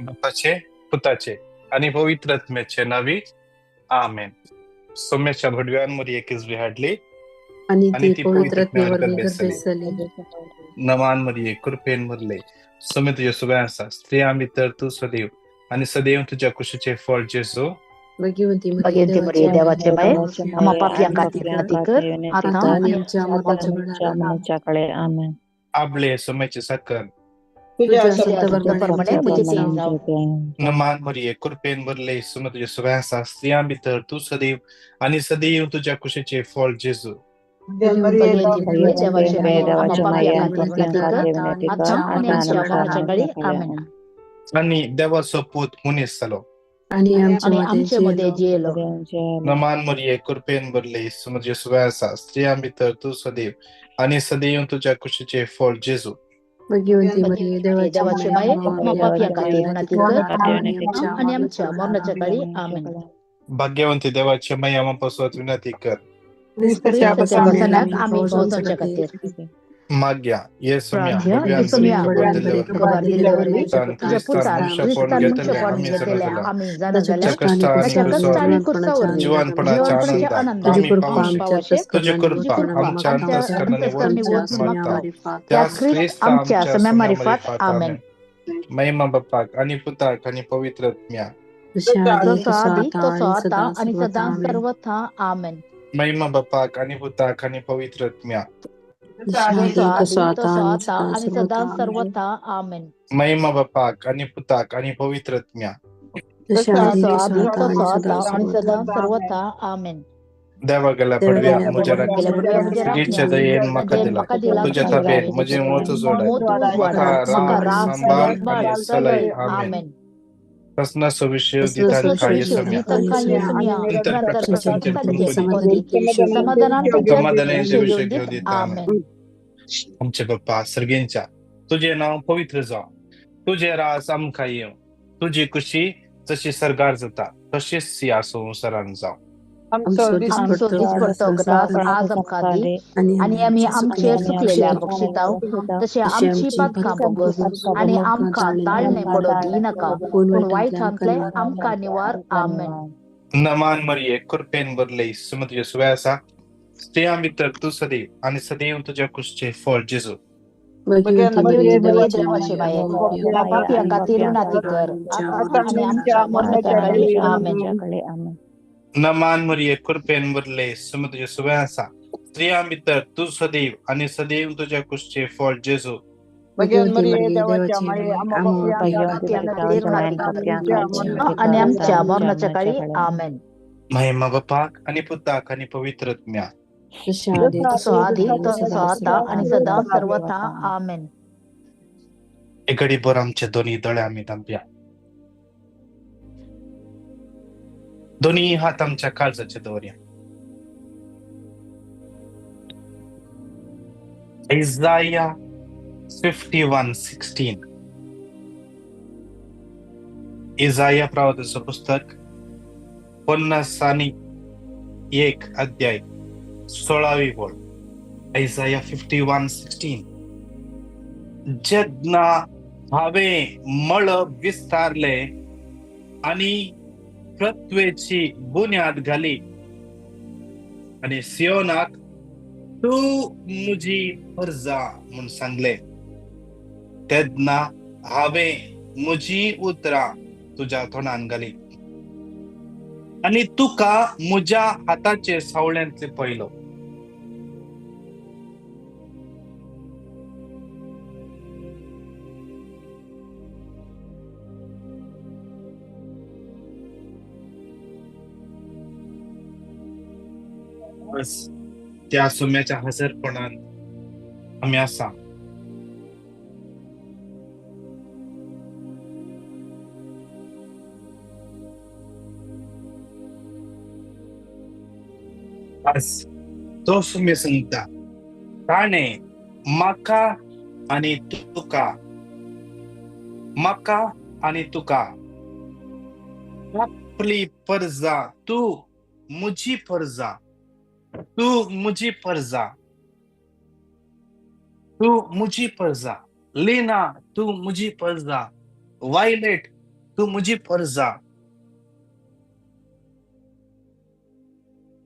बापाचे, पुताचे आणि पवित्र आत्म्याचे नावी आमेन. सौम्याच्या भडव्यांवर एकच हाडली आणि आणि ती ती पवित्र पवित्र आत्म्यावर आत्म्यावर गर्भेसली. गर्भेसली. नमांमध्ये कृपेन मरले सौम्य तुझ्या सुगांसा स्त्री आम्ही तर तू सदैव आणि सदैव तुझ्या कुशीचे फळ जेसो. भाग्यवंती भाग्यवंती मरिये देवाचे बाई आम्हा पापियांसाठी विनंती विनंती कर कर आता आता आणि आणि आमच्या मरणाच्या वेळेला. मनाच्या काळी आमेन. आबले सौम्याचे साखर तुझ्या तुझ्या संत प्रमाणे मुझे ते जाऊ. नमान मरिये कृपेन मरले सौम्य तुझ्या सुगांसा स्त्री आम्ही तर तू सदैव आणि सदैव तुझ्या कुशीचे फळ जेसो. भाग्यवंती मरिये देवाचे बाई आम्हा देवाच्या पापियांसाठी विनंती विनंती कर कर आता आता आणि आमच्या मरणाच्या काळी आमेन. आणि देवाचा पूत मुनीस झालो. आणि आणि आमच्या मध्ये मध्ये जेलो. नमान मरिये कृपेन भरले म्हणजे सुवासा स्त्री आम्ही तर तू सदैव आणि सदैव तुझ्या कुशीचे फळ जेसू. भाग्यवंती मरिये देवाचे बाई आम्हा पापियांसाठी विनंती कर आणि आणि आमच्या मरणाच्या काळी आमेन. भाग्यवंती देवाच्या मैयामापासून विनंती कर. ख्रिस्ताच्या बसण्यात आम्ही पावसाच्या खातीर माग्या येसुम्या प्रार्थ्य येसुम्या खबर दिल्यावरवी तुझ्या पुत्रान ख्रिस्तान मनुष्य पाडून घेतलेल्या आम्ही जाणं झाल्या त्याच्या कष्ट आणि कुसावरवी जीवनपणाच्या आनंद आम्ही आम्ही पावशे तुझी कृपा आमच्या अंतस्करणी वोत मागता त्या ख्रिस्त आमच्या सम्यामारिफात आमेन. महिमा बाप्पाक आणि पुताक आणि पवित्र आत्म्या तसं आधी तसं आता आणि सदा सर्वथा आमेन. महिमा बाप्पाक आणि पुताक आणि पवित्र आत्म्या तसं आता आणि सदा सर्वथा आमेन. महिमा बाप्पाक आणि पुताक आणि पवित्र आत्म्या तसं आधी तसं आता आणि सदा सर्वथा आमेन. देवा गेल्या पडव्या मुझ्या सगळीच्या दयेन मका दिला तुझ्या ताब्यात म्हणजे मोतू जोड मका राम सांभाळ आणि सलई आमेन. कसना सविशेष दितान काय सम्या समाधानांचे विषय घेऊ देता आमचे बाप्पा सर्गेंच्या तुझे नाव पवित्र जाव तुझे राज आमका येऊ तुझी कुशी जशी सरगार जाता तशीच सिया संसारान जाव. आमचो दीस पडतो ग्रास आज आमका दी आणि आम्ही आमचे चुकलेल्या बक्षिताव तसे आमची पातकां बघस आणि आमका ताळणे पडो दी नका पण वाईटांतले आमका निवार आमेन. नमान मरिये कृपेन भरले सुमत सुव्यासा स्त्री आम्ही तर तू सदैव आणि सदैव तुझ्या कुशीचे फळ जेसू. देवाचे बाई पापियां खातीर विनंती कर आणि आमच्या मरणाच्या काळी आमेन. नमान मरिये कृपेन भरले सुमत सुव्यासा स्त्री आम्ही तर तू सदैव आणि सदैव तुझ्या कुशीचे फळ जेसू. आणि आमच्या मरणाच्या काळी आमेन. महिमा बापाक आणि पुताक आणि पवित्र आत्म्या तसं आधी तसं आता आणि सदा सर्वथा आमेन. एकडे बर आमचे दोन्ही दळे आम्ही दांब्या दोन्ही हात आमच्या काळजाचे दौऱ्या. Isaiah 51:16 इजाया प्रवादीचं पुस्तक 51 अध्याय 16वी बोल. Isaiah 51:16 जगना भावे मळ विस्तारले आणि पृथ्वीची बुनियाद घाली आणि सियोनाक तू मुझी फर्जा म्हणून सांगले तेदना हावे मुझी उतरा तुझ्या तोंडान घाली आणि तुका मुझ्या हाताचे सावळ्यांतले पहिलो. बस त्या सुम्याच्या हजरपणात आम्ही असा आज तो सुम्य सांगता ताणे माका आणि तुका माका आणि तुका आपली फर्जा तू मुझी फर्जा तू मुझी फर्जा तू मुझी फर्जा लीना तू मुझी फर्जा वायलेट तू मुझी परजा.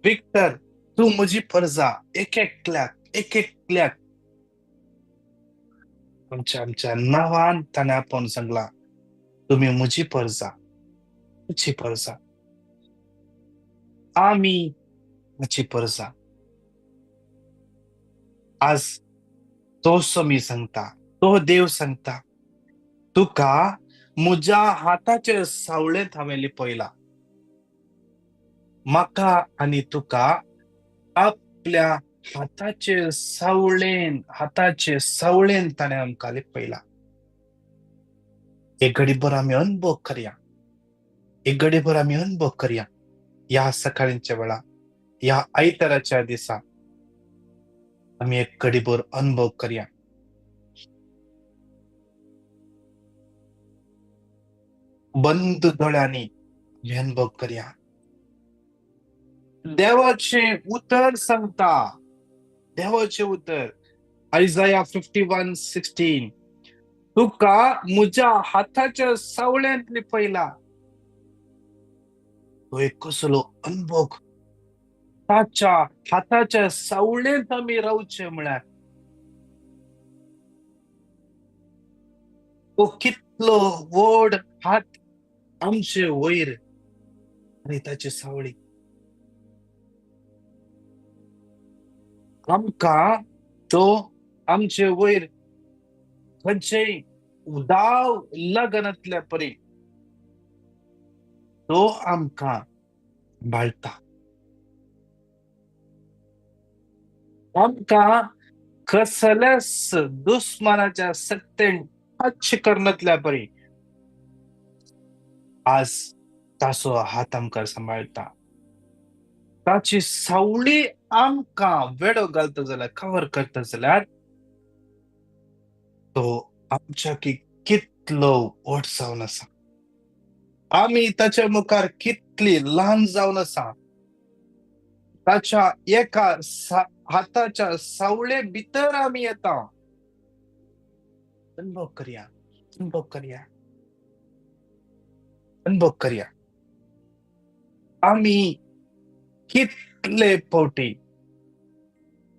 विक्टर, तू मुझी परजा. एक एकल्याक आमच्या नावान ताणे आपण सांगला, तुम्ही मुझी परजा. आम्ही मुझी परजा. आज तो स्वामी सांगता, तो देव सांगता, तुका म्हज्या हाताचे सावळेंत हांवें पयला. म्हाका आनी तुका आपल्या हाताचे सावळेन ताणें आमकां पयला. एक घडीभर आमी अनुभव करया. या सकाळीच्या वेळा, या आयताराच्या दिसा आमी एक घडीभर अनुभव करया. बंद दोळ्यांनी अनुभव करया. देवाचे उतर सांगता, देवाचे उतर आयझाया 51:16, तुका म्हज्या हाताच्या सावळ्यांतली पयला. तो एक कसलो अनुभव. ताच्या हाताच्या सावळेंत आमी रावचे म्हळ्यार तो कितलो व्हड हात आमचे वयर आनी ताची सावळी. आमकां तो आमचे वयर खंयचेय उदाव लगनातल्या परी तो आमकां सांबाळटा. आमकां कसल्याच दुस्मनाच्या सत्तेन टच करनातल्या परी आज ताचो हात आमकां सांबाळटा. ताची सावळी आमकां वेडो घालता जाल्यार, कवर करता जाल्यार तो आमच्या कितलो व्हड जावन आसा. आमी ताच्या मुखार कितली ल्हान जावन आसा. ताच्या एका हाताच्या सावळे भितर आमी येता. अनुभव करया. आमी कितले फावटी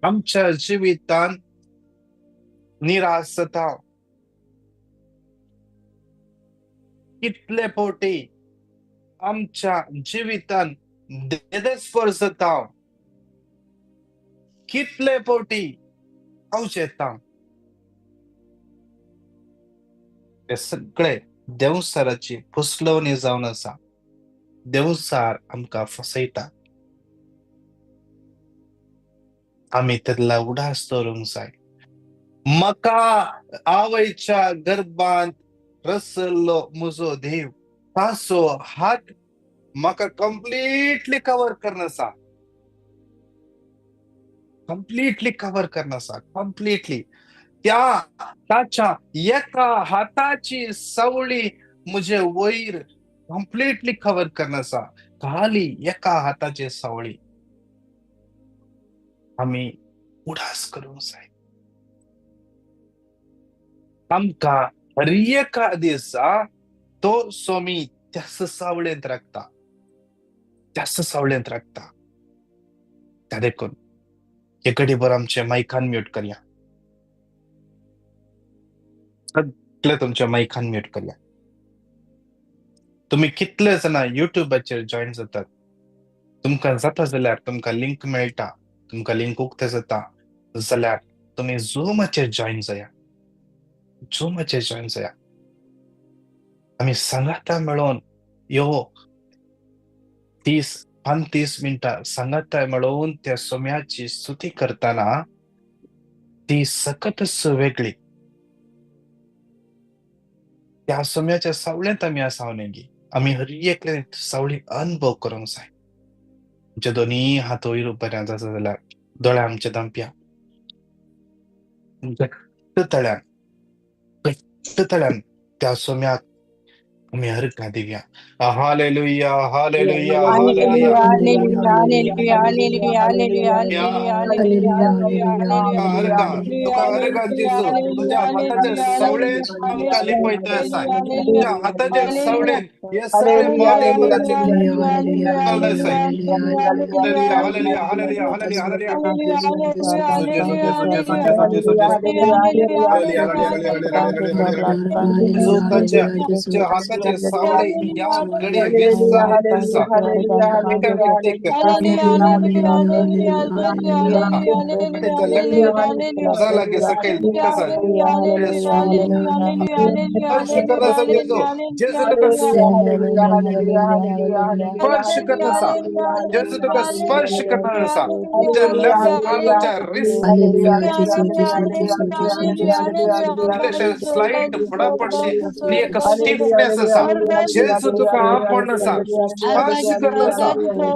आमच्या जिवितान निराश जाता. कितले फावटी आमच्या जिवितान देदेस्पर जाता. कितले फावटी पावस येता. हे सगळे देवसाराची फसवणी जावन आसा. देवसार आमकां फसयता. आमी त्यातला उडास दवरूंक जाय. म्हाका आवयच्या गर्भांत रचलो म्हजो देव, ताचो हात म्हाका कंप्लीटली कवर करनासा. कंप्लीटली ताच्या एका हाताची सावळी म्हजे वयर कंप्लीटली कवर करनासा. खाली एका हाताची सावळी. आमी उडास करूंक जाय. आमकां हर एका दिसा तो स्वामी त्याच सावळेंत राखता. त्या देखून एक घडीभर आमचे मायकान म्यूट करया. सगळे तुमच्या मायकान म्यूट करया. तुम्ही कितले जाणा युट्यूबाचेर जॉईन जातात. तुमकां जाता जाल्यार तुमकां लिंक मेळटा, तुमकां लिंक उक्ते जाता जाल्यार तुम्ही झूमाचेर जॉईन जाया. आमी सांगाता मेळोन ह्यो 30 मिनिटां सांगाता मेळोन त्या सोम्याची स्तुती करताना ती सकतच वेगळी. त्या सोम्याच्या सावळेंत आमी आसावनेगी. आमी हर एकले सावळी अनुभव करूंक जाय. आमचे दोनी हात वयर बऱ्या जाता जाल्यार दोळे आमचे धांपया. घट्ट तळ्यान त्या सोम्याक हमें हर का दिव्या hallelujah hallelujah hallelujah Hallelujah, Hallelujah, hallelujah, hallelujah, hallelujah, hallelujah, hallelujah, या hallelujah, hallelujah, hallelujah, hallelujah, हर hallelujah, का hallelujah, तुका हर का hallelujah, जेसू तुझ्या हाताचे hallelujah, सवळे hallelujah, आमका लिपयतोय असाय तुझ्या हाताचे hallelujah, सवळे हे सगळे पाणी आम्हाला hallelujah, hallelujah, चिंतवलं hallelujah, असाय hallelujah, hallelujah, hallelujah hallelujah, hallelujah hallelujah hallelujah. Hallelujah Jesus, we hallelujah thank you, Jesus, Jesus, जेसू Jesus, जेसू Jesus. जेसू जेसू जेसू Hallelujah, जेसू जेसू hallelujah hallelujah, hallelujah hallelujah hallelujah hallelujah जेसू hallelujah, त्याच्या hallelujah, Jesus, तुझ्या Jesus, हाताचे Jesus, सावळे Jesus, या गडे hallelujah, विस्तारित hallelujah, असा automatic hallelujah, hallelujah, hallelujah, hallelujah, hallelujah, hallelujah, hallelujah, hallelujah, वाटेचा hallelujah, लग्न hallelujah, तुझा लागे सकाळी hallelujah, कसा hallelujah, hallelujah, hallelujah, hallelujah, hallelujah, स्पर्श hallelujah, करण्याचा जेजू hallelujah, जेजू hallelujah, तुका स्पर्श hallelujah, करण्याचा जेजू तुका स्पर्श करण्याचा तुझ्या लेफ्ट हँड तुझ्या wrist hallelujah, Jesus, Jesus, Jesus, Jesus, Jesus, Jesus. तुझ्या स्लाइड फडाफडशी आणि एक hallelujah, स्टिफनेस असा जेजू तुका आपण असा स्पर्श करण्याचा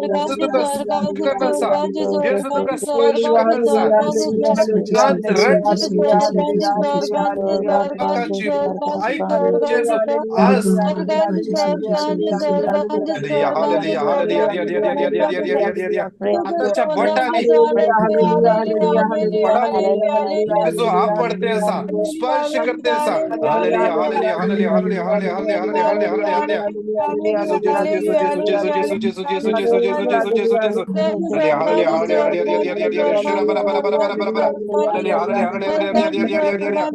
जेजू तुका स्पर्श करण्याचा जेजू तुका स्पर्श करण्याचा नात रट नाकाची ऐक जेजू आज हालेलुया हालेलुया हालेलुया हालेलुया हाताच्या बोटाने पडाली जो आपडते असा स्पर्श करते असा hallelujah hallelujah hallelujah hallelujah hallelujah hallelujah hallelujah hallelujah hallelujah जेसू जेसू जेसू जेसू जेसू जेसू जेसू जेसू जेसू जेसू जेसू जेसू जेसू hallelujah hallelujah hallelujah hallelujah hallelujah hallelujah शिरा बरा बरा बरा बरा बरा बरा hallelujah hallelujah hallelujah hallelujah hallelujah hallelujah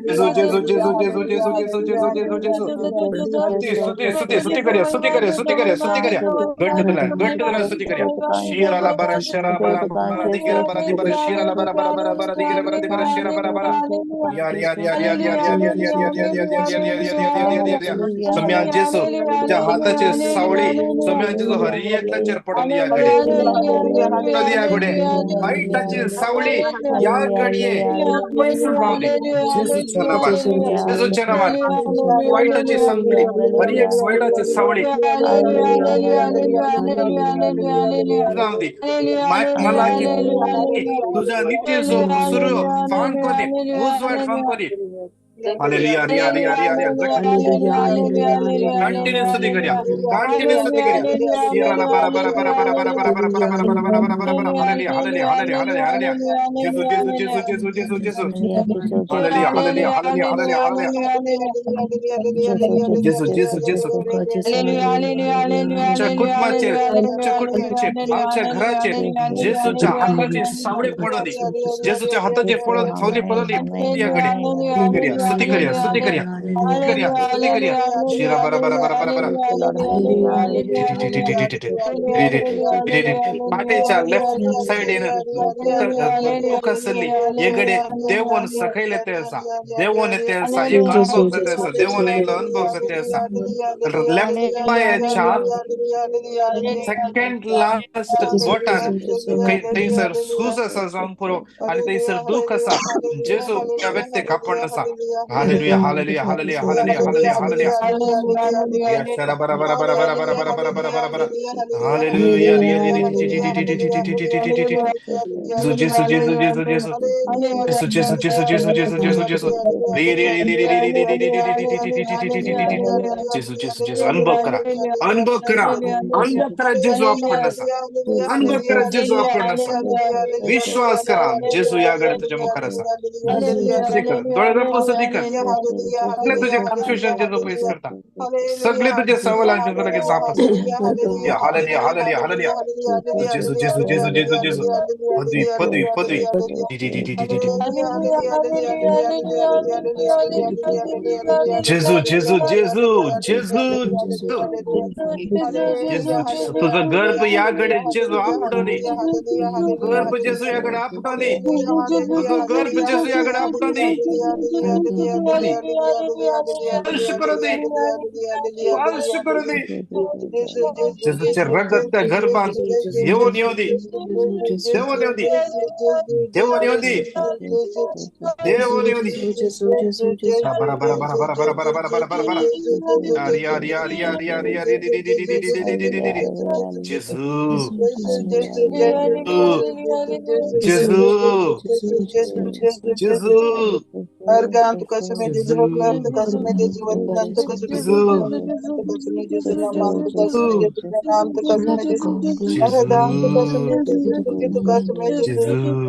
जेसू जेसू जेसू जेसू जेसू जेसू जेसू जेसू जेसू स्तुती करूया स्तुती करूया स्तुती करूया स्तुती करूया घट्ट तुला स्तुती करूया शिराला बरा शरा बरा बरा दिगेरा बरा दी बरा शिराला बरा बरा बरा बरा दिगेरा बरा दी बरा शिरा बरा बरा यार यार यार यार यार यार यार यार यार यार यार यार यार यार यार यार यार यार यार सम्या जेसू तुझ्या हाताचे सावळे सम्या जेसू हरियतला चिरपडली या गडे पडली या गडे वाईटाची सावळी या गडिये पैसून रावली जेसूच्या नावात जेसूच्या नावात वाईटाची सांगली हरी एक वाईटाची सावळी जाऊ दे मला की तुझा नित्य सुरू फांकोनी उजवाट फांकोनी हालेलुया रिया रिया रिया रिया Hallelujah, hallelujah, hallelujah, कंटिन्यू स्तुती करूया hallelujah. कंटिन्यू स्तुती करूया शिराला बरा बरा बरा बरा बरा बरा बरा बरा Hallelujah, बरा बरा बरा hallelujah, बरा बरा बरा hallelujah hallelujah hallelujah hallelujah hallelujah जेसू जेसू जेसू जेसू जेसू जेसू hallelujah hallelujah hallelujah hallelujah hallelujah जेसू जेसू जेसू आमच्या कुटुंबाचे आमच्या कुटुंबाचे आमच्या घराचे जेसूच्या हाताचे सावळे पडोली जेसूच्या हाताचे पडोली सावली पडोली याकडे स्तुती करूया स्तुती करूया स्तुती करूया स्तुती करूया शिरा बरा बरा बरा बरा बरा पाठीच्या लेफ्ट साइड दुःख असली एकडे देवोन सकैल येते असा देवोन येते असा एक अनुभव जाते असा देवोन येईल अनुभव जाते असा लेफ्ट पायाच्या सेकंड लास्ट बोटान काही थंयसर सूज असा जाऊन पुरो आणि थंयसर दुःख असा जेसू त्या व्यक्ती कापड नसा hallelujah hallelujah hallelujah hallelujah hallelujah hallelujah या शरा बरा बरा बरा बरा बरा बरा बरा बरा बरा बरा हालेलुया जेसू जेसू जेसू जेसू जेसू जेसू जेसू जेसू जेसू जेसू जेसू री री री री री री री री री री री जेसू जेसू जेसू अनुभव करा अनुभव करा अनुभव करा जेसू आपण नसा अनुभव करा जेसू आपण नसा विश्वास करा जेसू याकडे तुझ्या मुखार असा स्तुती कर डोळे दाखव स्तुती कर सगळे तुझे कन्फ्युजन जेसू पैस करता सगळे तुझे सवाल जेसू लगेच जापस या हालेलुया हालेलुया हालेलुया जेसू जेसू जेसू जेसू जेसू पदवी पदवी पदवी जेजू जेजू जेजू जेजू जेजू जेजू तुझं गर्भ याकडे जेजू आपटवली गर्भ जेजू याकडे आपटवली तुझं गर्भ जेजू याकडे आपटवली स्पर्श करू दे स्पर्श करू दे जेजूचे रगत त्या गर्भात येऊन येऊ दे देऊन येऊ दे देऊन येऊ दे देऊन येऊ दे बरा बरा बरा बरा बरा बरा बरा बरा बरा बरा यार यार यार यार यार यार जेजू जेजू जेजू Argan tu kasih meja hoklar tu kasih meja jiwatan tu kasih meja tu kasih meja nama tu kasih meja naam tu kasih meja argan tu kasih meja tu kasih meja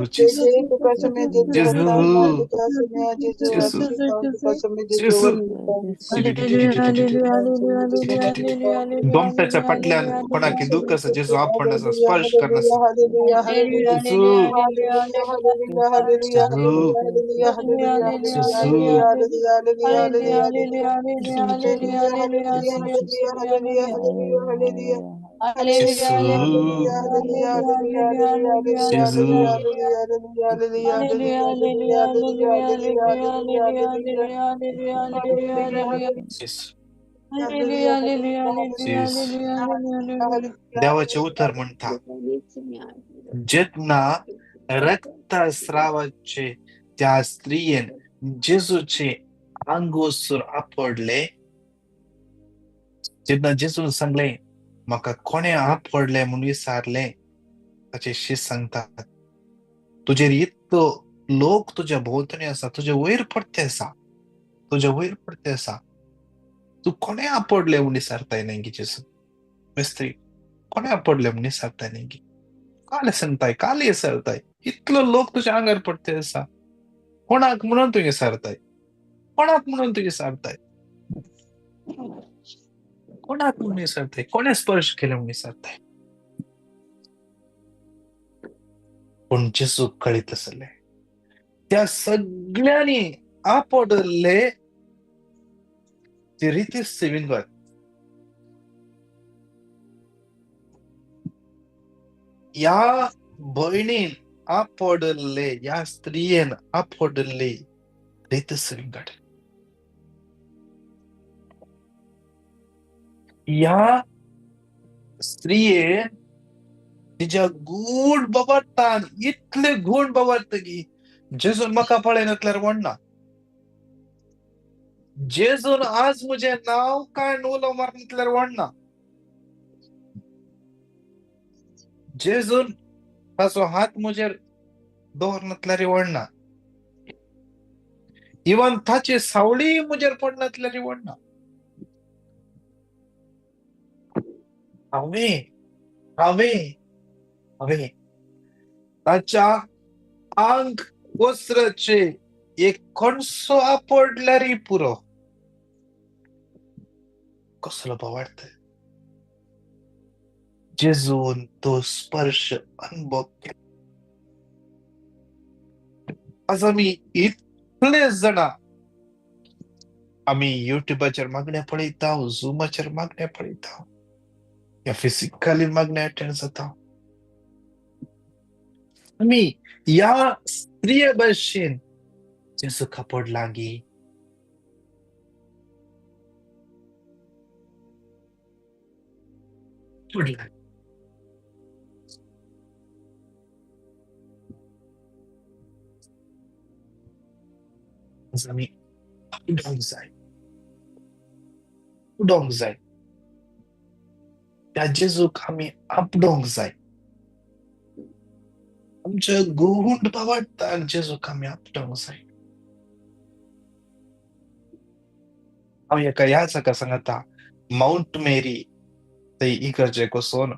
jeje tu kasih meja hoklar tu kasih meja jiwatan tu kasih meja गोमटाच्या पटल्यान कोणाक दुःख आसा जेजू आपण आसा स्पर्श करनासा जेजू जेजू जेजू जेजू जेजू जेजू जेजू देवाचे उतर म्हणता जेतना रक्तस्रावाचे त्या स्त्रियेन जेजूचे आंगोसूर आपडले जेन्ना जेजून सांगले म्हाका कोणे आपडले म्हणून विचारले ताचे शीश सांगतात तुजेर इतलो लोक तुज्या भोवतणी आसा तुजे वयर पडते आसा तू कोणे आपडले म्हणून विचारताय नेमकी जेजू स्त्री कोणे आपडले म्हणून विचारताय नेमकी काले सांगताय काले विचारताय इतलो लोक तुझ्या आंगार पडते आसा कोणाक म्हणून तू विचारताय कोणाक म्हणून विचारताय कोणे स्पर्श केले म्हणून विचारताय पण जेजू कळीत असले त्या सगळ्यांनी आपडले ती रीती सेविंगत या भयणीन आपडले या स्त्रियेन आपडले रीती सेविंगत या स्त्रियेन तिच्या गूढ बाबाटान इतले गूढ बाबाट की जेजून म्हाका पळयनातल्यार वडना जेजून आज मुझे नाव काढून उलो मारनातल्यार वडना जेजून ताचो हात मुजेर दवरनातल्यार वडना इवन ताची सावळी मुजेर पडनातल्यार वडना हांवें ताच्या आंग वस्त्राचे एक कणसो आपडल्यारय पुरो कसलो भावार्थ जेजून तो स्पर्श अनुभव केला आज आम्ही इतले जाणा आम्ही युट्यूबाचेर मागण्या पळयता झूमाचेर मागण्या पळयता या फिजिकली मागण्या अटेंड जाता आम्ही या स्त्रिये भाशेन जेजू कापड लागी पडला आमी उडोंक जाय त्या जेजूक आमी आपडोंक जाय आमच्या गूढ भावार्थान जेजूक आमी आपटोंक जाय हांव एका याजका सांगता माउंट मेरी थंय इगर्जेक वचून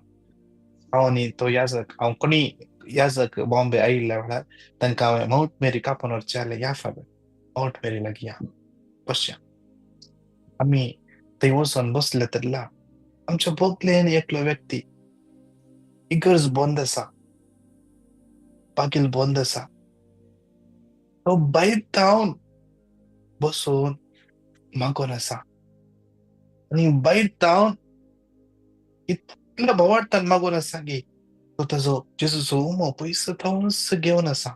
हांव न्ही तो याजक हांव कोणी याजक बॉम्बे आयिल्ल्या वेळार तांकां हांवें माउंट मेरी कापोन विचारलें या फादर माउंट मेरी लागीं या बसया आमी थंय वचून बसले तेन्ना आमच्या बोगलेन एकलो व्यक्ती इगर्ज बंद आसा पाकील बंद आसा तो भायर धांवन बसून मागोन आसा आनी भायर धांवन इतल्या भावार्थान मागोन आसा की तो ताजो जेजूचो उमो पयस पावूनच घेवन आसा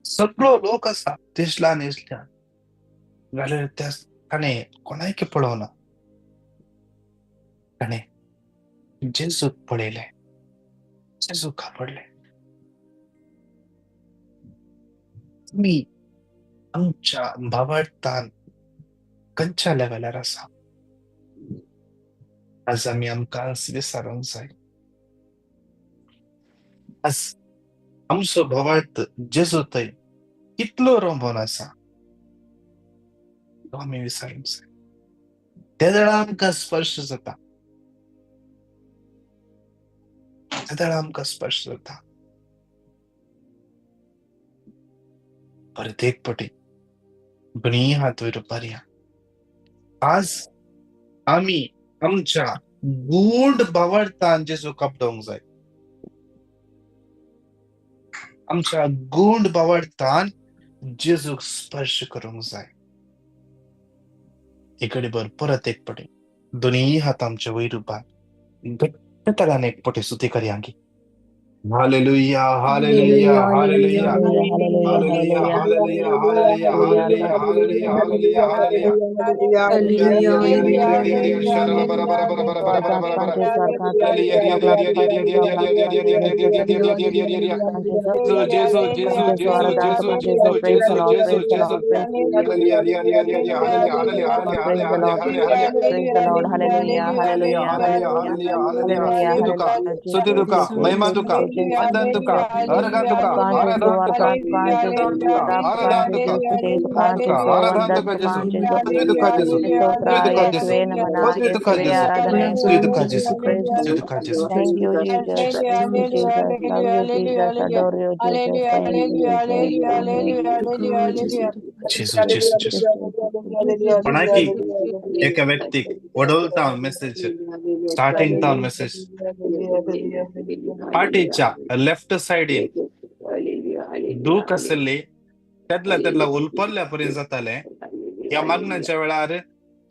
सगळो लोक आसा दिसल्यान दिसल्यान जाल्यार ताणें कोणायक पळोवना ताणें जेजूक पळयलें जेजूक आपडलें आमी आमच्या भावार्थान खंयच्या लेवलार आसा आज आमी आमकां विचारूंक जाय आज आमचो भवार्थ जेजू थंय कितलो रंबोन आसा तो आमी विचारूंक जाय. त्या वेळा आमकां स्पर्श जाता, त्या वेळा आमकां स्पर्श जाता. परत एक पटी दोन्ही हात वयर उबारया. आज आमी आमच्या गूढ भावार्थान जेजू कापडोंक जाय. आमच्या गूढ भावार्थान जेजूक स्पर्श करूंक जाय. इकडे बर परत एक पटी दोन्ही हात आमच्या वयर उबार घट्ट तळान एक पटी सुती करया की hallelujah hallelujah hallelujah hallelujah hallelujah hallelujah hallelujah hallelujah hallelujah hallelujah शरला बरा बरा बरा बरा बरा बरा बरा बरा जेजू जेजू जेजू जेजू जेजू जेजू जेजू जेजू hallelujah hallelujah hallelujah hallelujah hallelujah hallelujah hallelujah hallelujah स्तुती तुका महिमा तुका वंदन तुका आराधन तुका आराधन तुका आराधन तुका आराधन तुका आराधन तुका जेजू स्तुती तुका जेजू स्तुती तुका जेजू स्तुती तुका जेजू स्तुती तुका जेजू स्तुती तुका जेजू Thank you, Jesus. Thank you, Jesus. Love you, Jesus. Adore you, Jesus. Thank you, जेजू जेजू जेजू कोणाकी एका व्यक्तीक वडोलता मेसेज स्टार्टिंग टावन मेसेज पार्टीच्या लेफ्ट साइडीन दूख आसली त्यातल्या उलपल्ल्या पर्यंत जाताले. या मागण्याच्या वेळार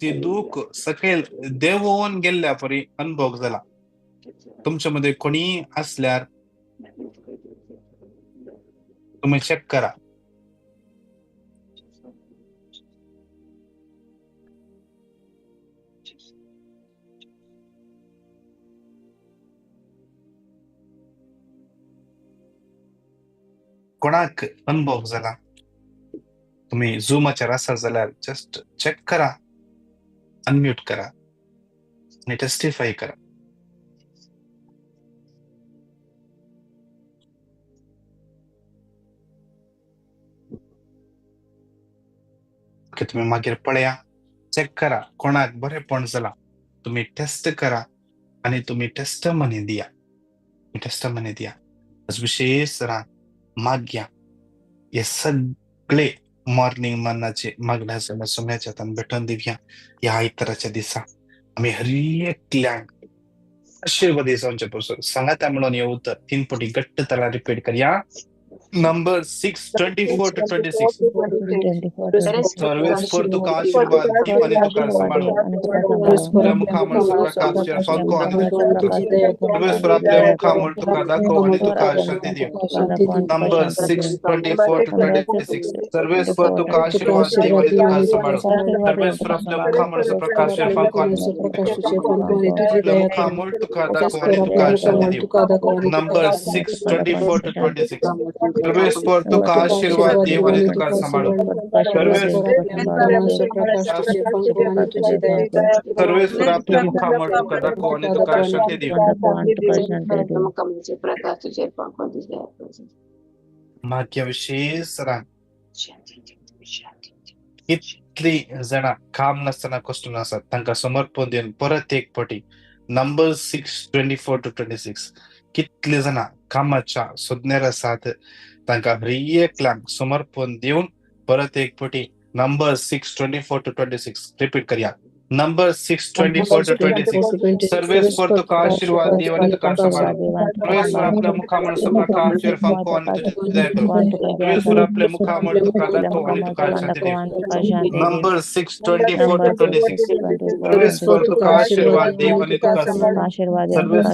ती दूख सकयल देवोवन गेल्ल्या परी अनुभव जाला. तुमच्या मध्ये कोणी असल्यार तुम्ही चेक करा. कोणाक अनुभव झाला तुम्ही झूमाचेर आसा जाल्यार जस्ट चेक करा, अनम्यूट करा आणि टेस्टिफाय करा. तुम्ही मागीर पळया, चेक करा कोणाक बरेपण जाला. तुम्ही टेस्ट करा आणि तुम्ही टेस्टमनी दिया. टेस्टमनी दिया. आज विशेष माग्या हे सगळे मॉर्निंग मनाचे मागण्या सोम्याच्या हातान भेटून दिवया. ह्या आयताराच्या दिसा आम्ही हर एकल्यांक आशीर्वादी जावचे पासून सांगा त्या म्हणून हे उतर 3 पटी घट्ट त्याला रिपीट करूया. नंबर 6 24 to 26 सर्वेस पर तुका आशीर्वाद दीव आणि तुका सांभाळू. आपल्या मुखामळ प्रकाश फांको आणि सर्वेस पर आपल्या मुखामळ तुका दाखव आणि तुका शांती दीव. नंबर 6 24 to 26 सर्वेस पर तुका आशीर्वाद दीव आणि तुका सांभाळू. सर्वेस पर आपल्या मुखामळ प्रकाश फांको आणि आपल्या मुखामळ तुका दाखव आणि तुका शांती दीव. नंबर 6 24 to 26 सर्वेस पर तुका आशीर्वाद दीव आणि तुका सांभाळू. सर्वेस पर आपल्या मुखामळ तुका दाखव आणि तुका शांती दीव. भाग्यविशेष कितली जण काम नसताना कष्टून असतात तांका समर्पण देऊन परत एक पटी नंबर 6 24 to 26 कितले जण कामाच्या सोदण्यार आसात तांका हर एकल्यांक समर्पण देऊन परत एक पटी नंबर 6 24 to 26 रिपीट करूया. नंबर 6 24 to 26 सर्वेस पर तुका आशीर्वाद दीव आणि तुका सांभाळू. सर्वेस पर आपल्या मुखामळ प्रकाश फांको आणि तुझी दया करू. सर्वेस पर आपल्या मुखामळ तुका दाखव आणि तुका शांती दीव. नंबर 6 24 to 26 सर्वेस पर तुका आशीर्वाद दीव आणि तुका सांभाळू. सर्वेस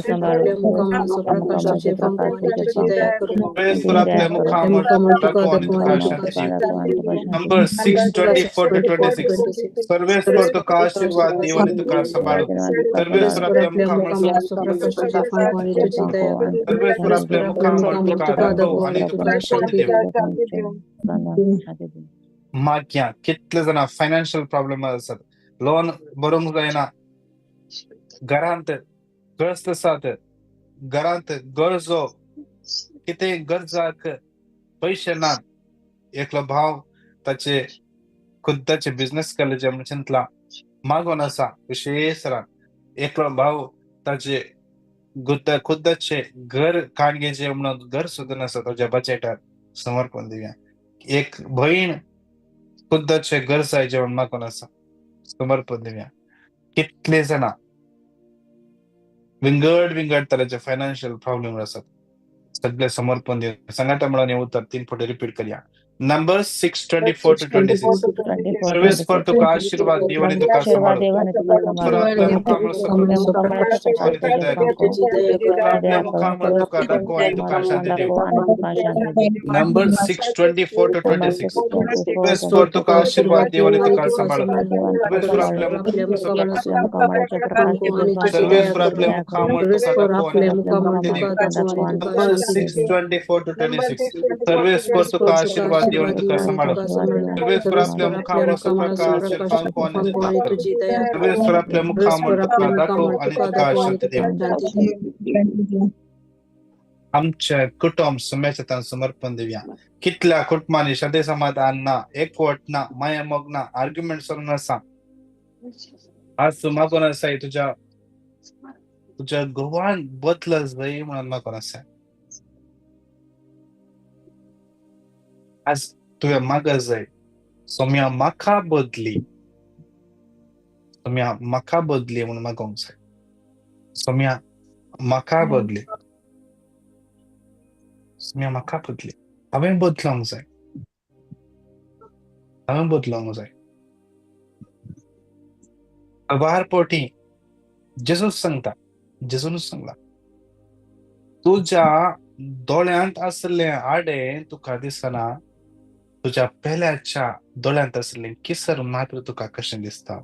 पर आपल्या मुखामळ तुका दाखव आणि तुका शांती दीव. नंबर 6 24 to 26 सर्वेस पर तुका आशीर्वाद दीव आणि तुका सांभाळू. सर्वेस पर आपल्या मुखामळ सर्वेस पर आपल्या मुखामळ तुका दाखव आणि तुका शांती दीव. माग्या कितले जण फायनान्शियल प्रॉब्लेम आसात, लोन भरूंक जायना, घरांत त्रस्त आसात, घरांत गरजो किती गरजाक पैसे ना एकलो भाव ताचे खुद्दाचे बिझनेस केल्याचे म्हणला मागोन असा विशेष एकलो भाव ताचे खुद्दाचे घर काणगेचे म्हणून घर सुद्धा नसा तुझ्या बजेटार समर्पण दिव्या. एक बहीण खुद्दाचे घर जाय जेवण मागोन असा समर्पण दिव्या. कितले जण विंगड तऱ्याचे फायनान्शियल प्रॉब्लेम असतात सगळे समर्पण देऊ सांगा म्हणून उत्तर 3 फुटे रिपीट करूया. नंबर 6:24 to 26 सर्विस पर तुका आशीर्वाद देवाने तुका सांभाळो आपल्या मुखामुळे आपल्या मुखामुळे तुका दाखव आणि तुका शांती देव. नंबर 6:24 to 26 सर्विस पर तुका आशीर्वाद देवाने तुका सांभाळो सर्विस पर आपल्या मुखामुळे सर्विस पर आपल्या मुखामुळे तुका दाखव आणि तुका शांती देव. नंबर 6:24 to 26 सर्विस पर तुका आशीर्वाद देवाने तुका सांभाळो सर्विस पर आपल्या मुखामुळे प्रकाश दाखव आणि सर्विस पर आपल्या मुखामुळे तुका दाखव आणि तुका शांती देव. आमच्या कुटुंब समेत समर्पण देऊया. कितल्या कुटुंबांनी शांती समाधान ना एकवट ना माया मोग ना आर्ग्युमेंट करून नसा आज तू मागून असाय तुझ्या गोवान बदल जाई म्हणून मागून असाय आज तुझ्या माग जाय सोम्या माखा बदली म्हणून मागून जाय सोम्या माखा बदली हांवें बदलावंक जाय वार पोटी जेजूस सांगला तुझ्या दोळ्यांत असले आडे तुका दिसना तुझ्या पेल्याच्या दोळ्यांत असले किसर मात्र तुका कशें दिसता.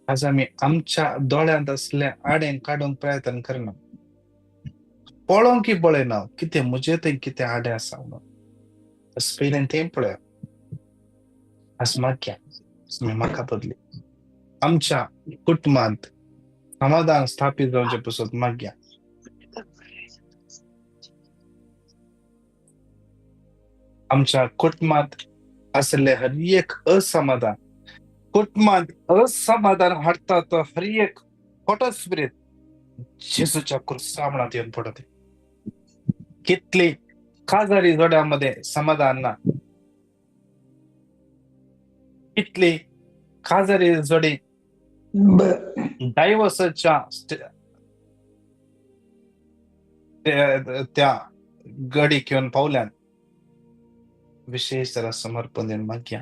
आज आमी आमच्या दोळ्यांत असले आडे काडूंक प्रयत्न करना पळोवंक की पळयना कितें म्हजे थंय कितें आडे आसा म्हणून पयलें तें पळया. आज म्हाका बदली आमच्या कुटुंबांत समाधान स्थापीत जावचे पसत मागया. आमच्या कुटुंबात असले हर एक असमाधान हाडता तो हर एक खोटो स्पिरीट जेजूच्या क्रुसामणात येऊन पडते. कितली खाजारी जोड्यामध्ये समाधान ना कितली खाजारी जोडी डायव्हर्सच्या त्या गडी घेऊन पावल्यान विशेष जरा समर्पण देऊन मागया.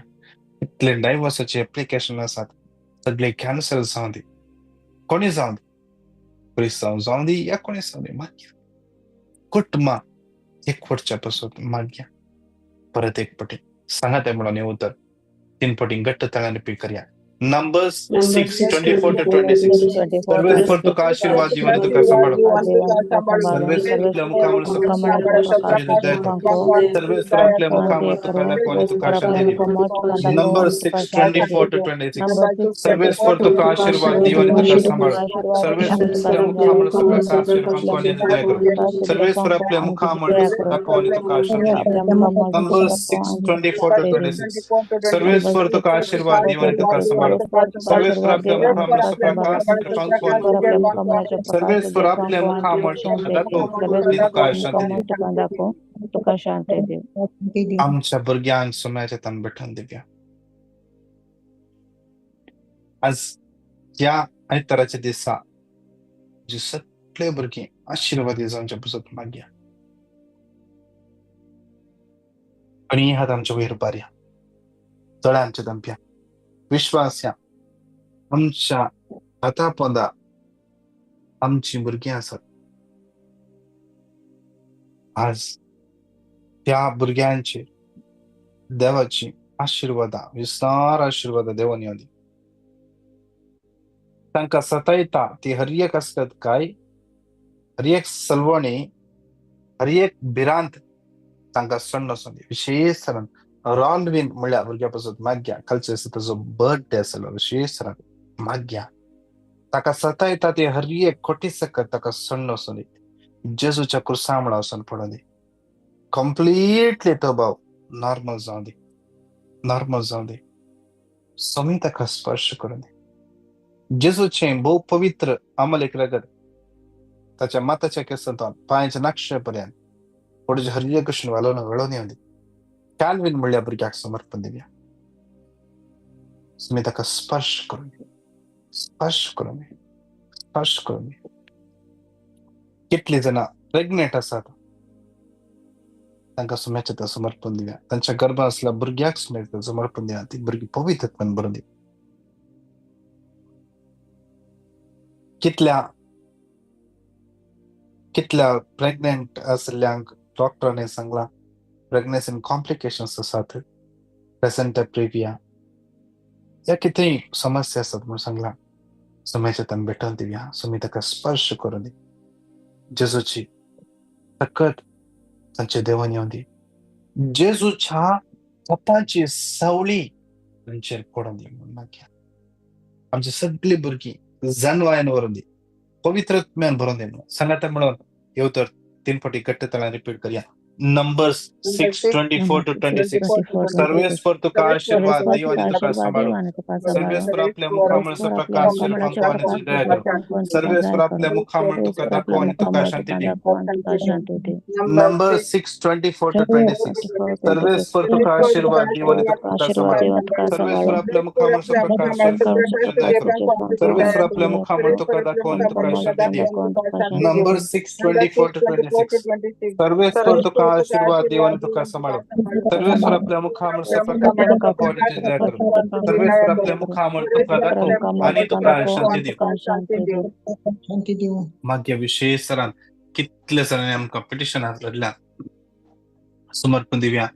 इतले डायव्हर्सचे ऍप्लिकेशन असतात सगळे कॅन्सल जाऊन दे कोणी जाऊन दे क्रिस्तांव जाऊन दे या कोणी जाऊन दे मागया. कुटुंबा एकवटच्या पासून मागया. परत एक पटी सांगा त्या म्हणून उत्तर 3 पटी घट्ट तळाने रिपीट करूया. नंबर 6:24 to 26 सर्विस पर तुका आशीर्वाद देवाने तुका सांभाळो सर्विस आपल्या मुखामुळे सर्विस पर आपल्या मुखामुळे तुका दाखव आणि तुका शांती देव. नंबर 6:24 to 26 सर्विस पर तुका आशीर्वाद देवाने तुका सांभाळो सर्विस आपल्या मुखामुळे प्रकाश दाखव आणि दया करो सर्विस पर आपल्या मुखामुळे दाखव आणि तुका शांती देव. नंबर 6:24 to 26 सर्विस पर तुका आशीर्वाद देवाने तुका सांभाळो सर्विस पर आपल्या मुखामुळे प्रकाश सर्विस पर आपल्या मुखामुळे दाखव आणि तुका शांती देव. आमच्या भुरग्यांक सोम्याच्या तान बैठून दिव्या. आज या आयताराच्या दिसा जे सगळे भुरगे आशीर्वादी जावचे पसत मागया. आणि हात आमच्या वयर बारया तळ्यांच्या दंप्या विश्वास या आमच्या हातापोंदा आमची भुरगीं आसात. आज त्या भुरग्यांची देवाची विस्तार आशीर्वाद देवान येऊ दी. तांकां सतायता ती हर एक असतात काय हर एक सलवणी हर एक भिरांत तांकां सण आसूं दी. विशेष तरेन रॉलविन म्हणल्यार भुरग्या पासून मागया कालच्या दिसा ताजो बर्थडे आसलो विशेष तरेन मागया ताका सतायता ती हर एक खोटी सकत ताका सण आसूं दी. जेजूच्या कुर्सामुळे वचून पडून दी. कंप्लीटली तो भाव नॉर्मल जाऊन दे. नॉर्मल जाऊन दे. समी ताका स्पर्श करून दे. जेजूचे भोव पवित्र आम्हाला एक रगत ताच्या माताच्या केसांतून पांयाच्या नाक्षेपर्यंत पडूचे हरिय कृष्ण वळून येऊन दे. कॅल्विन म्हणल्या भुरग्याक समर्पण दिवया. समी ताका स्पर्श करून दे. स्पर्श करून दे. स्पर्श करून दे. कितली जाणां प्रेग्नेंट आसात तांकां सुम्याचें समर्पण दिवया. तांच्या गर्भांत आसल्या भुरग्याक सुम्याचें समर्पण दिवया. ती भुरगीं पवित्रपण भरून दी. कितल्या प्रेग्नेंट आसल्ल्यांक डॉक्टरांनी सांगलां प्रेग्नन्सीन कॉम्प्लिकेशन्स आसात. प्लेसेंटा प्रिव्हिया या कितेंय समस्या आसात म्हणून सांगलां. सुम्याचें तान भेटोवन दिवया. सुमी ताका स्पर्श करून दी. जेजूची ताकद तांचे देवान येवन दी. जेजूच्या कोपाची सावळी तांचेर पडोवन दी म्हणून मागया. आमची सगळी भुरगीं जानवायन व्हरून दी. पवित्रत्म्यान भरून दी म्हणून सांगात म्हणून येवतर 3 फावटी घट्ट ताळान रिपीट करया. नंबर्स 6:24-26 सर्वेस्पर तुका आशीर्वाद देव आणि तुका सांभाळो. सर्वेस्पर आपल्या मुखामुळे प्रकाश शिरफांको आणि तुझी दया करो. सर्वेस्पर आपल्या मुखामुळे तुका दाखव आणि तुका शांती दे. नंबर 6:24-26 सर्वेस्पर तुका आशीर्वाद देव आणि तुका सांभाळो. सर्वेस्पर आपल्या मुखामुळे प्रकाश शिरफांको तुझी दया करो. सर्वेस्पर आपल्या मुखामुळे तुका दाखव आणि तुका शांती दे. नंबर 6:24-26 सर्वेस्पर तुका आशीर्वाद देव आणि तुका सांभाळो. सर्वेस्वर आपल्या मुखामुळे प्रकाश शिरफांको आणि तुझी दया करो. सर्वेस्वर आपल्या मुखामुळे तुका दाखव आणि तुका शांती दे. मागया विशेष सरान कितले सरांनी आमकां पिटिशन आसलेल्या समर्पण दिवया.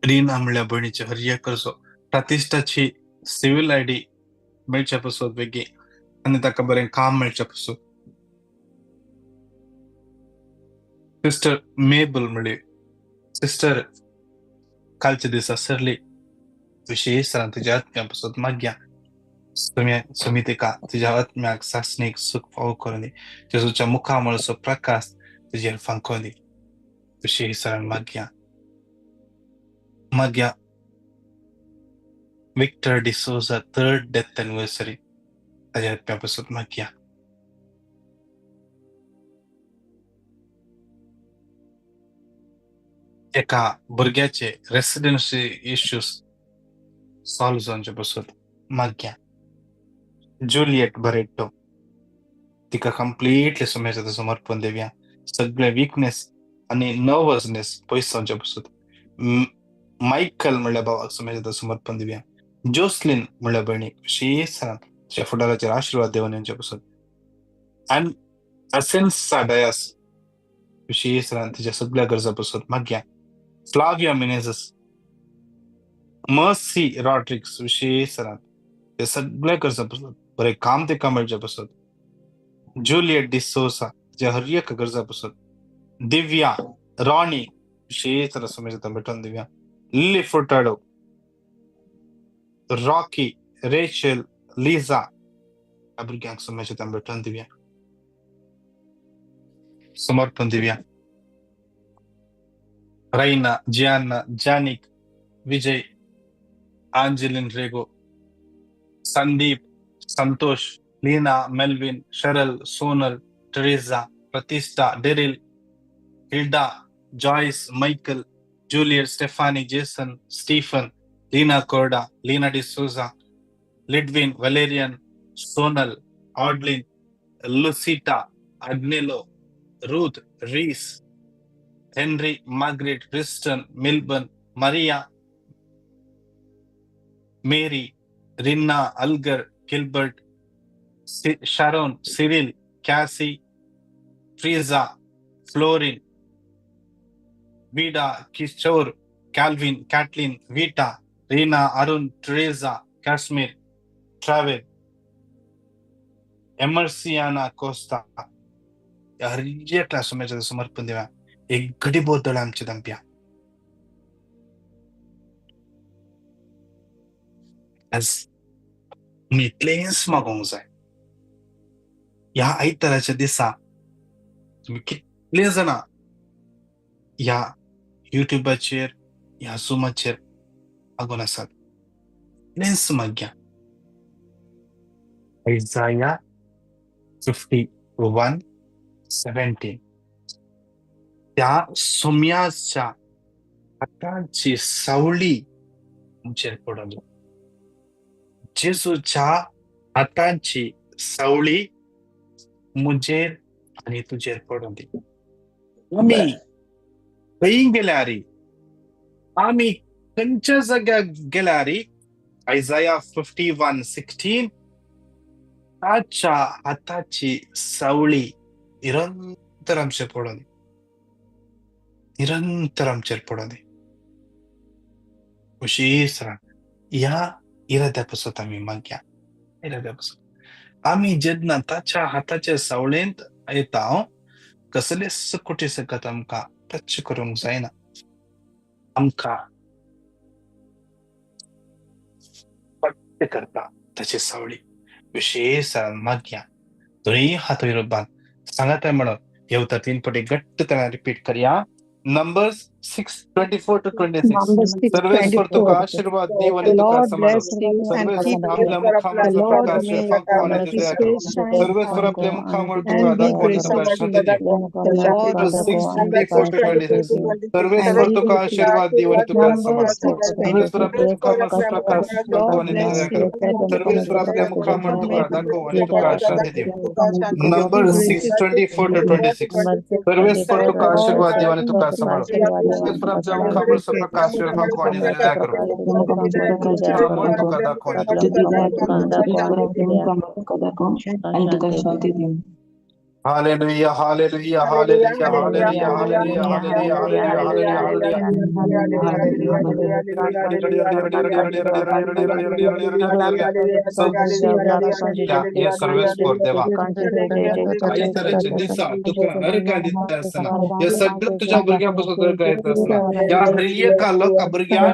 रीना म्हणल्या भयणीचे हरिय करचो. प्रतिश्ठाची सिव्हिल आयडी मेळच्या पासून बेगीन आनी ताका बरें काम मेळच्या पासून. सिस्टर मेबल म्हणली सिस्टर कालच्या दिसा सरली. विशेष सरान तुज्या आत्म्या पासून मागया. सुमी तिका तुज्या आत्म्याक सासणीक सुख फावो करून दी. जेजूच्या मुखामुळचो प्रकाश तुजेर फांकोवन दी. विशेष सरान मागया Victor D'Souza 3rd death anniversary ताज्या आत्म्या पासून मागया. एका भुरग्याचे रेसिडेन्सी इश्यूज सॉल्व जावचे पासून मागया. जुलियट बरेटो तिका कंप्लीटली सुम्याचें समर्पण दिवया. सगळे वीकनेस आणि नर्वसनेस पयस जावचे पासून. मायकल म्हणल्या भावाक सुम्याचें समर्पण दिवया. जोसलिन म्हणल्या भयणीक विशेष सरान फुडाराचेर आशीर्वाद देवन येवचे पासून. आनी असेन्सा डायस विशेष सरान तिच्या सगळ्या गरजा पासून मागया. फ्लाविया मिनेझस मर्सी रॉड्रिक्स विशेष सरान ते सगळ्या गरजा पासून बरें काम तिका मेळचे पासून. जुलियट डिसोसा तिच्या हर एक गरजा पासून. दिव्या रॉनी विशेष सरान सुम्याचें भेटोवन दिवया. Lily Furtado Rocky Rachel Liza ह्या भुरग्यांक सुम्याचें भेटोवन दिवया. समर्पण दिवया. रैना जियाना जानिक Vijay Angeline Rego Sandeep Santosh Leena Melvin Sharal Sonal Teresa Pratishtha Daryl Hilda Joyce Michael Juliet Stephanie Jason Stephen Leena कोर्डा लीना डिसोजा लिडविन वलेरियन सोनल ऑडलिन Lucita Agnelo Ruth Reece Henry Margaret Kristen Milburn Maria Mary Rinna अल्गर गिल्बर्ट शारोन सिरिल कैसी फ्रीजा Florin Vida Kishore Calvin Caitlin Vita Reena Arun treasure Kashmir travel एमर्सियाना Costa हर एक classmate समर्पण दिव्या. एक घडी बोतळ आमची दंप्या. आज मी इतलेंच मागोंक जाय. ह्या आयताराच्या दिसा तुम्ही कितले जाणा ह्या युट्यूबाचेर ह्या झुमाचेर आगून आसात. कितेंच माग्या. Isaiah 51:17 त्या सोम्याच्या हाताची सावळी तुमचेर पडली. जेजूच्या हाताची सावळी मुजेर आणि तुजेर पडली. आम्ही खंय गेल्यारी, आम्ही खंयच्या जाग्यार गेल्यारी, Isaiah 51:16 ताच्या हाताची सावळी निरंतर आमचेर पडली. निरंतर आमचेर पडली. विशेष ह्या इराद्यापासून आम्ही माग्या. इराद्यापासून आम्ही जेन्ना ताच्या हाताच्या सावळेंत येता कसले कुठे सकत आमकां टच करूंक जायना. आमकां पट्ट करता ताची सावळी. विशेष माग्या. दोन्ही हात वयर बांद सांगात म्हणून येवता 3 फावटी घट्ट तऱ्हेन रिपीट करया. Numbers 6:24-26 सर्वेस्वर तुका आशीर्वाद दिव आणि तुका सांभाळो. सर्वेस्वर आपल्या मुखामुळे प्रकाश फांको आणि तुझ्या करो. सर्वेस्वर आपल्या मुखामुळे तुका दाखव आणि तुका शांती देव. Numbers 6:24-26 सर्वेस्वर तुका आशीर्वाद दिव आणि तुका सांभाळो. सर्वेस्वर आपल्या मुखामुळे प्रकाश फांको आणि तुझ्या करो. सर्वेस्वर आपल्या मुखामुळे तुका दाखव आणि तुका शांती देव. Numbers 6:24-26 सर्वेस्वर तुका आशीर्वाद दिव आणि तुका सांभाळो. सर्वेस्वर आपल्या मुखामुळे प्रकाश फांको आणि तुझ्या करो. मुखामुळे तुका दाखव आणि तुका शांती देव. Hallelujah, hallelujah, hallelujah, hallelujah, hallelujah, hallelujah, hallelujah, hallelujah. हे सर्वेस्वर देवा आयताराच्या दिसा तुका अर्घ दिता आसतना हे सगळं तुझ्या भुरग्यांपासून अर्घ येत असताना या हर एका लोका भुरग्यान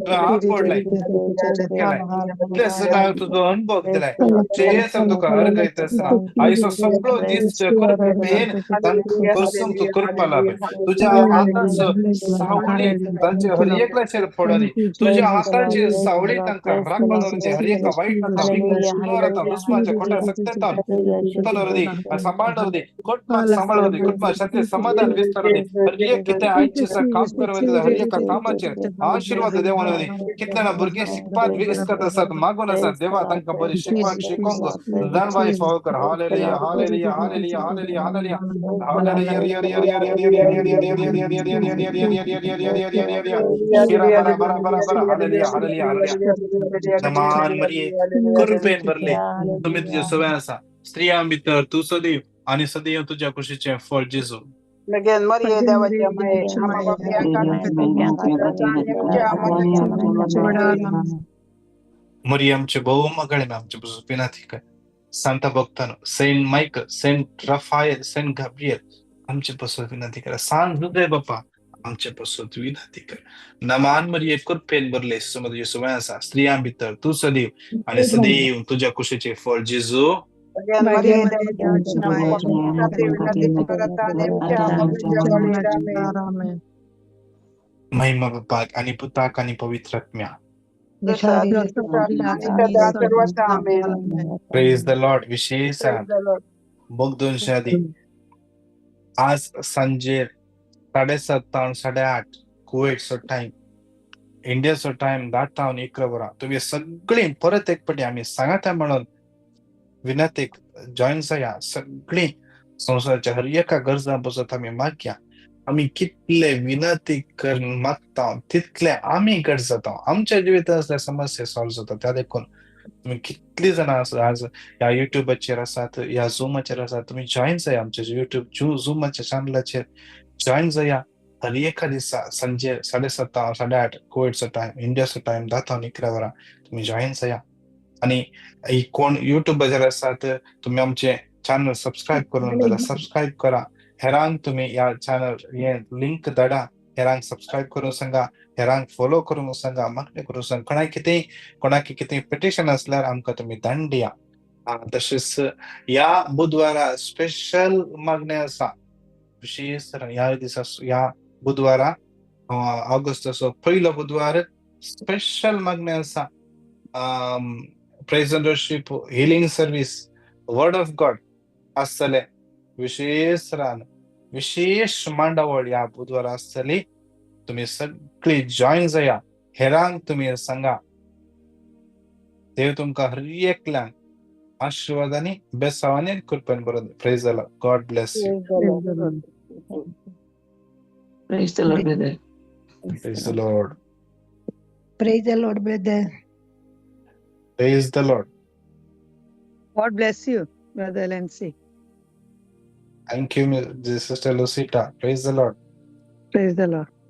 हात पडलाय कितले सगळ्या तुझो अनुभव दिलाय जेस तुका अर्घ येत असताना आयचो सगळो दीस कृपेन तांकां करसूंक तूं करपा लागे. तुज्या हाताचो सावळी तांचे हर एकल्याचेर पडली. तुज्या हाताची सावळी तांकां राखून उरदी. हर एका वाईट आता विघ्नवर आता दुश्मनाच्या खोट्या सत्तेतान उरदी सांबाळून उरदी. कुटुंबाक सांबाळ उरदी. कुटुंबाक शांती समाधान विस्तार उरदी. हर एक कितें आयचे काम करता हर एका कामाचेर आशीर्वाद देवून उरदी. कितले जाणां भुरगे शिकपाक विस्कत आसात मागून आसात देवा तांकां बरी शिकोंक जाणवाई फावो कर. Hallelujah hallelujah hallelujah hallelujah hallelujah नमान मरिये कृपेन भरले तुम्ही तुझ्या सवय आसा स्त्रिया भितर तू सदैव आणि सदैव तुझ्या कुशीचे फळ जेजू. Again, Maria देवाच्या मरियमचे बहु मगळे आमचे विनंती कर. सांता भक्तानो saint Michael saint Raphael saint Gabriel आमचे पासून विनंती करा. सांत हृदय बाप्पा आमच्या पासून विनंती कर. नमान मरिये कृपेन भरले तुझ्या सवय आसा स्त्रिया भितर तू सदैव आणि सदैव तुझ्या कुशीचे फळ जेजू. महिमा बापाक आणि पुताक आणि पवित्र आत्म्या. Praise the Lord. विशेष बोगदोन शादी आज सांजे 7:30 8:30 कुवेटचो टाइम इंडियाचो टाइम 10:11 वरां तुम्ही सगळी परत एक पटी आम्ही सांगता म्हणून विनंती जॉईन जाया. सगळी संसाराच्या हर एका गरजा पासून आम्ही मागया. आम्ही कितले विनंती करून मागता तितले आम्ही घट जाता. आमच्या जिवितांत असल्या समस्या सॉल्व जाता. त्या देखून तुम्ही कितली जाणां आज ह्या युट्यूबाचेर आसात ह्या झूमाचेर आसात तुम्ही जॉईन जाया. आमच्या युट्यूब झूमाच्या चॅनलाचेर जॉईन जाया. हर एका दिसा सांजे 7:30 8:30 कुवेटचो टाइम इंडियाचो टाइम 10:11 वरां तुम्ही जॉईन जाया. आणि कोण युट्यूबाचेर आसात तुम्ही आमचे चॅनल सबस्क्राईब करून जाल्यार सबस्क्राईब करा. हेरांक तुम्ही या चॅनल हे लिंक धाडा. हेरांक सबस्क्राईब करून सांगा. हेरांक फॉलो करून सांगा. मागणी करून सांगा. कोणाक कितें पिटिशन असल्यार आमकां तुम्ही धाडून दिया. तसेच या बुधवारा स्पेशल मागण्या असा विशेष या दिवस या बुधवारा ऑगस्टचो पहिलो बुधवार स्पेशल मागण्या असा praise and worship healing service word of God आसतले विशेष मांडावळ या बुधवार आसतली तुम्ही सगळी जॉईन जाया हेरांक तुम्ही सांगा देव तुमका हर एकल्यांक आशीर्वादांनी बेसावांनी कृपेन बरोबर praise the Lord God bless you Praise the Lord, brother. Praise the Lord Praise the Lord, brother. Praise the Lord God bless you, brother Lancy. Thank you sister Lucita praise the Lord Praise the Lord.